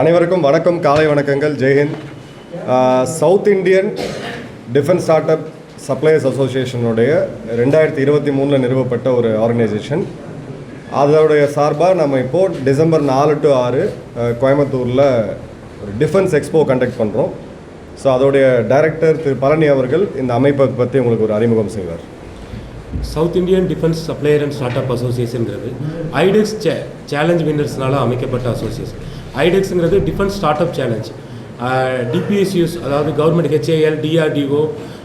அனைவருக்கும் வணக்கம், காலை வணக்கங்கள். ஜெய்ஹிந்த். South Indian defence start up suppliers அசோசியேஷனுடைய 2023 நிறுவப்பட்ட ஒரு ஆர்கனைசேஷன். அதோடைய சார்பாக நம்ம இப்போது டிசம்பர் 4 to 6 கோயம்புத்தூரில் ஒரு டிஃபென்ஸ் எக்ஸ்போ கண்டக்ட் பண்ணுறோம். ஸோ அதோடைய டைரக்டர் திரு பழனி அவர்கள் இந்த அமைப்பை பற்றி உங்களுக்கு ஒரு அறிமுகம் செய்வார். South Indian defence supplier and start up அசோசியேஷனுங்கிறது ஐடெக்ஸ் சேலஞ்ச் வின்னர்ஸ்னால அமைக்கப்பட்ட அசோசியேஷன். ஐடெக்ஸுங்கிறது defence start up challenge. DPSUs, அதாவது கவர்மெண்ட் ஹெச்ஏஎல், டிஆர்டிஓ,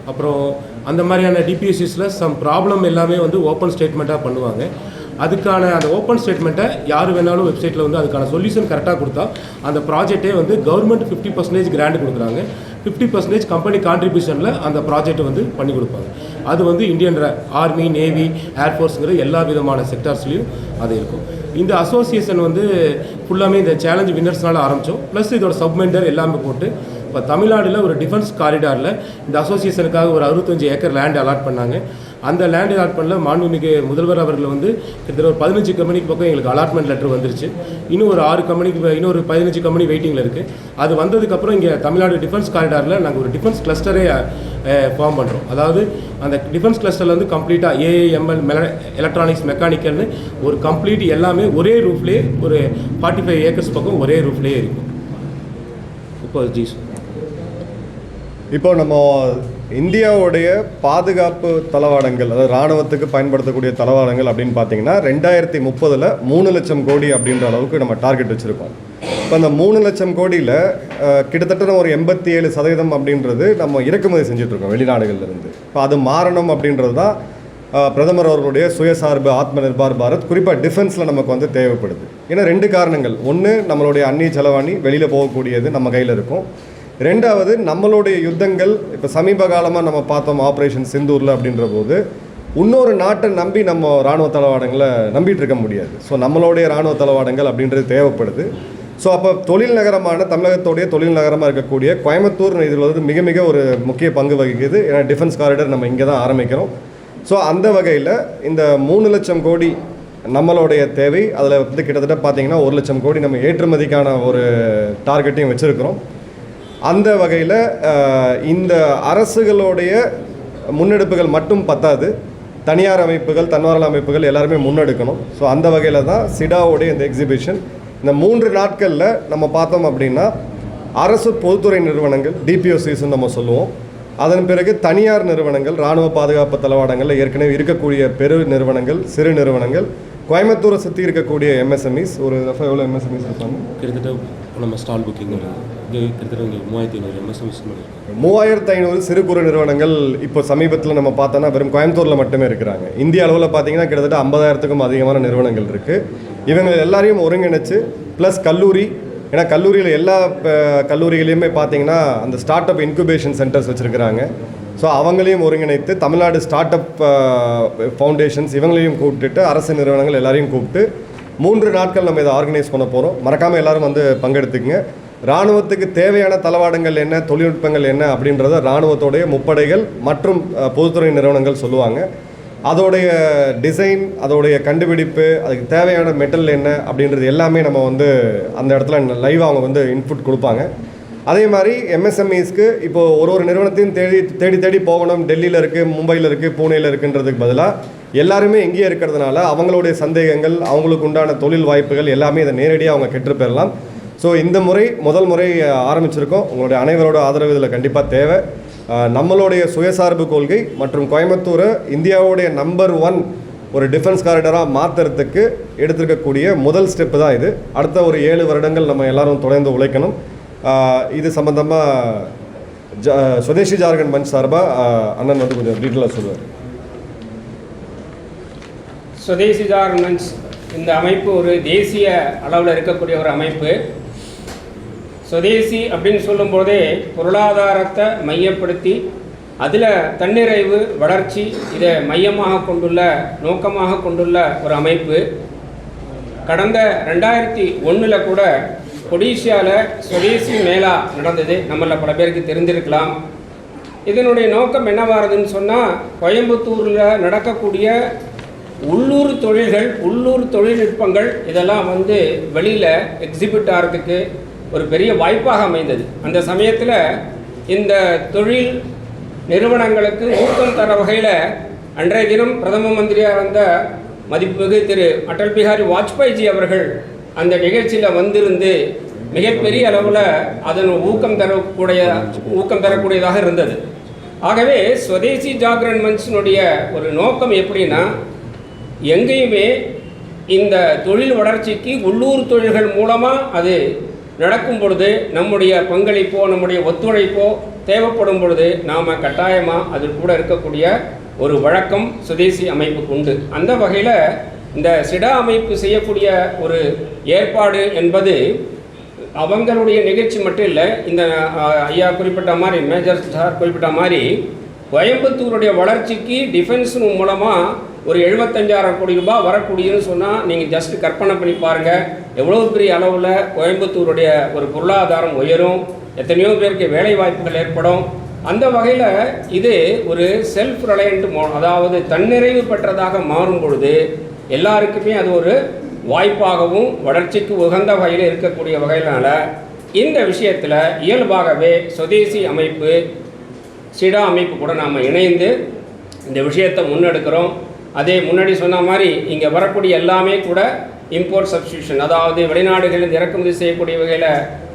அப்புறம் அந்த மாதிரியான டிபிஎஸ்யூஸில் சம் ப்ராப்ளம் எல்லாமே ஓப்பன் ஸ்டேட்மெண்ட்டாக பண்ணுவாங்க. அதுக்கான அந்த ஓப்பன் ஸ்டேட்மெண்ட்டை யார் வேணாலும் வெப்சைட்டில் அதுக்கான சொல்யூஷன் கரெக்டாக கொடுத்தா அந்த ப்ராஜெக்டே கவர்மெண்ட் 50% கிராண்ட் கொடுக்குறாங்க. 50% கம்பெனி கான்ட்ரிபியூஷனில் அந்த ப்ராஜெக்டை பண்ணி கொடுப்பாங்க. அது இந்தியன் ஆர்மி, நேவி, ஏர்ஃபோர்ஸுங்கிற எல்லா விதமான செக்டார்ஸ்லேயும் அது இருக்கும். இந்த அசோசியேஷன் ஃபுல்லாமே இந்த சேலஞ்ச் வின்னர்ஸ்னால ஆரம்பித்தோம். ப்ளஸ் இதோட சப்மெண்டர் எல்லாமே போட்டு இப்போ தமிழ்நாட்டில் ஒரு டிஃபென்ஸ் காரிடாரில் இந்த அசோசியேஷனுக்காக ஒரு 65 ஏக்கர் லேண்ட் அலாட் பண்ணாங்க. அந்த லேண்ட் அலாட் பண்ணல மாண்புமிகு முதல்வர் அவர்கள் கிட்டத்தட்ட ஒரு 15 கம்பெனிக்கு பக்கம் எங்களுக்கு அலாட்மெண்ட் லெட்டர் வந்துருச்சு. இன்னும் ஒரு 6 கம்பெனிக்கு, இன்னொரு 15 கம்பெனி வெயிட்டிங்கில் இருக்குது. அது வந்ததுக்கப்புறம் இங்கே தமிழ்நாடு டிஃபென்ஸ் காரிடாரில் நாங்கள் ஒரு டிஃபென்ஸ் கிளஸ்டரே ஃபார்ம் பண்ணுறோம். அதாவது அந்த டிஃபென்ஸ் கிளஸ்டரில் கம்ப்ளீட்டாக ஏஎம்எல், எலக்ட்ரானிக்ஸ், மெக்கானிக்கல்னு ஒரு கம்ப்ளீட் எல்லாமே ஒரே ரூஃப்லேயே ஒரு 45 ஏக்கர்ஸ் பக்கம் ஒரே ரூஃப்லேயே இருக்கும். இப்போ நம்ம இந்தியாவுடைய பாதுகாப்பு தளவாடங்கள், அதாவது இராணுவத்துக்கு பயன்படுத்தக்கூடிய தளவாடங்கள் அப்படின்னு பார்த்தீங்கன்னா 2030 3 லட்சம் கோடி அப்படின்ற அளவுக்கு நம்ம டார்கெட் வச்சுருக்கோம். இப்போ அந்த 3 லட்சம் கோடியில் கிட்டத்தட்ட ஒரு 87% அப்படின்றது நம்ம இறக்குமதி செஞ்சிட்ருக்கோம் வெளிநாடுகள்லேருந்து. இப்போ அது மாறணும் அப்படின்றது தான் பிரதமர் அவர்களுடைய சுயசார்பு ஆத்ம நிர்பார் பாரத் குறிப்பாக டிஃபென்ஸில் நமக்கு தேவைப்படுது. ஏன்னா 2 காரணங்கள். ஒன்று, நம்மளுடைய அந்நிய செலவாணி வெளியில் போகக்கூடியது நம்ம கையில் இருக்கும். 2வது, நம்மளுடைய யுத்தங்கள் இப்போ சமீப காலமாக நம்ம பார்த்தோம் ஆப்ரேஷன் சிந்தூரில் அப்படின்ற போது இன்னொரு நாட்டை நம்பி நம்ம இராணுவ தளவாடங்களை நம்பிட்டு இருக்க முடியாது. ஸோ நம்மளுடைய இராணுவ தளவாடங்கள் அப்படின்றது தேவைப்படுது. ஸோ அப்போ தொழில் நகரமான தமிழகத்துடைய தொழில் நகரமாக இருக்கக்கூடிய கோயம்புத்தூர் இதில் மிக மிக ஒரு முக்கிய பங்கு வகிக்குது. ஏன்னா டிஃபென்ஸ் காரிடர் நம்ம இங்கே தான் ஆரம்பிக்கிறோம். ஸோ அந்த வகையில் இந்த 3 லட்சம் கோடி நம்மளுடைய தேவை. அதில் கிட்டத்தட்ட பார்த்திங்கன்னா 1 லட்சம் கோடி நம்ம ஏற்றுமதிக்கான ஒரு டார்கெட்டையும் வச்சுருக்கிறோம். அந்த வகையில் இந்த அரசுகளுடைய முன்னெடுப்புகள் மட்டும் பத்தாது, தனியார் அமைப்புகள், தன்னார்வ அமைப்புகள் எல்லாருமே முன்னெடுக்கணும். ஸோ அந்த வகையில் தான் சிடாவுடைய இந்த எக்ஸிபிஷன். இந்த 3 நாட்களில் நம்ம பார்த்தோம் அப்படின்னா அரசு பொதுத்துறை நிறுவனங்கள், டிபிஓசிஸ்ன்னு நம்ம சொல்லுவோம். அதன் பிறகு தனியார் நிறுவனங்கள், இராணுவ பாதுகாப்பு தளவாடங்களில் ஏற்கனவே இருக்கக்கூடிய பெரு நிறுவனங்கள், சிறு நிறுவனங்கள், கோயம்புத்தூரை சுற்றி இருக்கக்கூடிய எம்எஸ்எம்இஸ். ஒரு தஃபா எவ்வளோ எம்எஸ்எம்இஸ் இருப்பாங்க? கிட்டத்தட்ட நம்ம ஸ்டால் புக்கிங் கிட்டத்தட்ட 3500 எம்எஸ்எம்இஸ். 3500 சிறு குறு நிறுவனங்கள் இப்போ சமீபத்தில் நம்ம பார்த்தோன்னா வெறும் கோயம்புத்தூரில் மட்டுமே இருக்கிறாங்க. இந்திய அளவில் பார்த்தீங்கன்னா கிட்டத்தட்ட 50,000க்கும் அதிகமான நிறுவனங்கள் இருக்குது. இவங்க எல்லாரையும் ஒருங்கிணைச்சு ப்ளஸ் கல்லூரி, ஏன்னா கல்லூரியில் எல்லா கல்லூரிகளையுமே பார்த்தீங்கன்னா அந்த ஸ்டார்ட் அப் இன்குபேஷன் சென்டர்ஸ் வச்சுருக்கிறாங்க. ஸோ அவங்களையும் ஒருங்கிணைத்து தமிழ்நாடு ஸ்டார்ட் அப் ஃபவுண்டேஷன்ஸ் இவங்களையும் கூப்பிட்டுட்டு அரசு நிறுவனங்கள் எல்லாரையும் கூப்பிட்டு 3 நாட்கள் நம்ம இதை ஆர்கனைஸ் பண்ண போகிறோம். மறக்காமல் எல்லோரும் பங்கெடுத்துக்குங்க. இராணுவத்துக்கு தேவையான தளவாடங்கள் என்ன, தொழில்நுட்பங்கள் என்ன அப்படின்றத இராணுவத்தோடைய முப்படைகள் மற்றும் பொதுத்துறை நிறுவனங்கள் சொல்லுவாங்க. அதோடைய டிசைன், அதோடைய கண்டுபிடிப்பு, அதுக்கு தேவையான மெட்டல் என்ன அப்படின்றது எல்லாமே நம்ம அந்த இடத்துல லைவாக அவங்க இன்புட் கொடுப்பாங்க. அதே மாதிரி எம்எஸ்எம்இஸ்க்கு இப்போது ஒரு நிறுவனத்தையும் தேடி தேடி போகணும். டெல்லியில் இருக்குது, மும்பையில் இருக்குது, பூனேயில் இருக்குன்றதுக்கு பதிலாக எல்லாருமே இங்கேயே இருக்கிறதுனால அவங்களுடைய சந்தேகங்கள், அவங்களுக்கு உண்டான தொழில் வாய்ப்புகள் எல்லாமே இதை நேரடியாக அவங்க கெட்டு பெறலாம். ஸோ இந்த முதல் முறை ஆரம்பிச்சிருக்கோம். உங்களுடைய அனைவரோட ஆதரவு இதில் கண்டிப்பாக தேவை. நம்மளுடைய சுயசார்பு கொள்கை மற்றும் கோயம்புத்தூரை இந்தியாவுடைய நம்பர் 1 ஒரு டிஃபென்ஸ் காரிடராக மாற்றுறதுக்கு எடுத்துருக்கக்கூடிய முதல் ஸ்டெப்பு தான் இது. அடுத்த ஒரு 7 வருடங்கள் நம்ம எல்லோரும் தொடர்ந்து உழைக்கணும். இது சம்பந்தமாக சுதேசி ஜார்க்கண்ட் மஞ்ச் சார்பாக அண்ணன் கொஞ்சம் டீட்டெயிலாக சொல்லுவார். சுதேசி ஜார்க்கண்ட் மஞ்ச் இந்த அமைப்பு ஒரு தேசிய அளவில் இருக்கக்கூடிய ஒரு அமைப்பு. சுதேசி அப்படின்னு சொல்லும்போதே பொருளாதாரத்தை மையப்படுத்தி அதில் தன்னிறைவு, வளர்ச்சி இதை மையமாக கொண்டுள்ள, நோக்கமாக கொண்டுள்ள ஒரு அமைப்பு. கடந்த 2001 கூட ஒடிஷாவில் சுதேசி மேளா நடந்தது. நம்மள பல பேருக்கு தெரிஞ்சிருக்கலாம். இதனுடைய நோக்கம் என்னவாகுதுன்னு சொன்னால், கோயம்புத்தூரில் நடக்கக்கூடிய உள்ளூர் தொழில்கள், உள்ளூர் தொழில்நுட்பங்கள் இதெல்லாம் வெளியில் எக்ஸிபிட் ஆகிறதுக்கு, ஒரு பெரிய வாய்ப்பாக அமைந்தது. அந்த சமயத்தில் இந்த தொழில் நிறுவனங்களுக்கு ஊக்கம் தர வகையில் அன்றைய தினம் பிரதம மந்திரியாக இருந்த மதிப்புமிகு திரு அடல் பிஹாரி வாஜ்பாய்ஜி அவர்கள் அந்த நிகழ்ச்சியில் வந்திருந்து மிகப்பெரிய அளவில் அதன் ஊக்கம் தரக்கூடியதாக இருந்தது. ஆகவே ஸ்வதேசி ஜாகரன் மன்ச்சினுடைய ஒரு நோக்கம் எப்படின்னா, எங்கேயுமே இந்த தொழில் வளர்ச்சிக்கு உள்ளூர் தொழில்கள் மூலமாக அது நடக்கும் பொழுது நம்முடைய பங்களிப்போ நம்முடைய ஒத்துழைப்போ தேவைப்படும் பொழுது நாம் கட்டாயமாக அது கூட இருக்கக்கூடிய ஒரு வழக்கம் சுதேசி அமைப்புக்கு உண்டு. அந்த வகையில் இந்த சிடா அமைப்பு செய்யக்கூடிய ஒரு ஏற்பாடு என்பது அவங்களுடைய நிகழ்ச்சி மட்டும் இல்லை. இந்த ஐயா குறிப்பிட்ட மாதிரி, மேஜர் சார் குறிப்பிட்ட மாதிரி, கோயம்புத்தூருடைய வளர்ச்சிக்கு டிஃபென்ஸ் மூலமாக ஒரு 75,000 கோடி ரூபாய் வரக்கூடியன்னு சொன்னால் நீங்கள் ஜஸ்ட் கற்பனை பண்ணி பாருங்கள். எவ்வளோ பெரிய அளவில் கோயம்புத்தூருடைய ஒரு பொருளாதாரம் உயரும், எத்தனையோ பேருக்கு வேலை வாய்ப்புகள் ஏற்படும். அந்த வகையில் இது ஒரு செல்ஃப் ரிலையண்ட், அதாவது தன்னிறைவு பெற்றதாக மாறும் பொழுது எல்லாருக்குமே அது ஒரு வாய்ப்பாகவும் வளர்ச்சிக்கு உகந்த வகையில் இருக்கக்கூடிய வகையினால இந்த விஷயத்தில் இயல்பாகவே சுதேசி அமைப்பு சிடா அமைப்பு கூட நாம் இணைந்து இந்த விஷயத்தை முன்னெடுக்கிறோம். அதே முன்னாடி சொன்ன மாதிரி இங்கே வரக்கூடிய எல்லாமே கூட இம்போர்ட் சப்ஸ்டியூஷன், அதாவது வெளிநாடுகளில் இறக்குமதி செய்யக்கூடிய வகையில்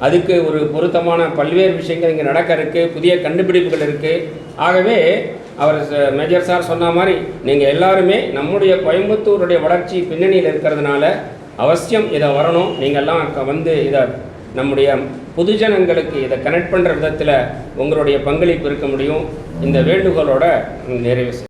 அதுக்கு ஒரு பொருத்தமான பல்வேறு விஷயங்கள் இங்கே நடக்க இருக்குது, புதிய கண்டுபிடிப்புகள் இருக்குது. ஆகவே அவர் மேஜர் சார் சொன்ன மாதிரி நீங்கள் எல்லாருமே நம்முடைய கோயம்புத்தூருடைய வளர்ச்சி பின்னணியில் இருக்கிறதுனால அவசியம் இதை வரணும். நீங்கள்லாம் வந்து இதை நம்முடைய பொதுஜனங்களுக்கு இதை கனெக்ட் பண்ணுற விதத்தில் உங்களுடைய பங்களிப்பு இருக்க முடியும். இந்த வேண்டுகோளோட நிறைவு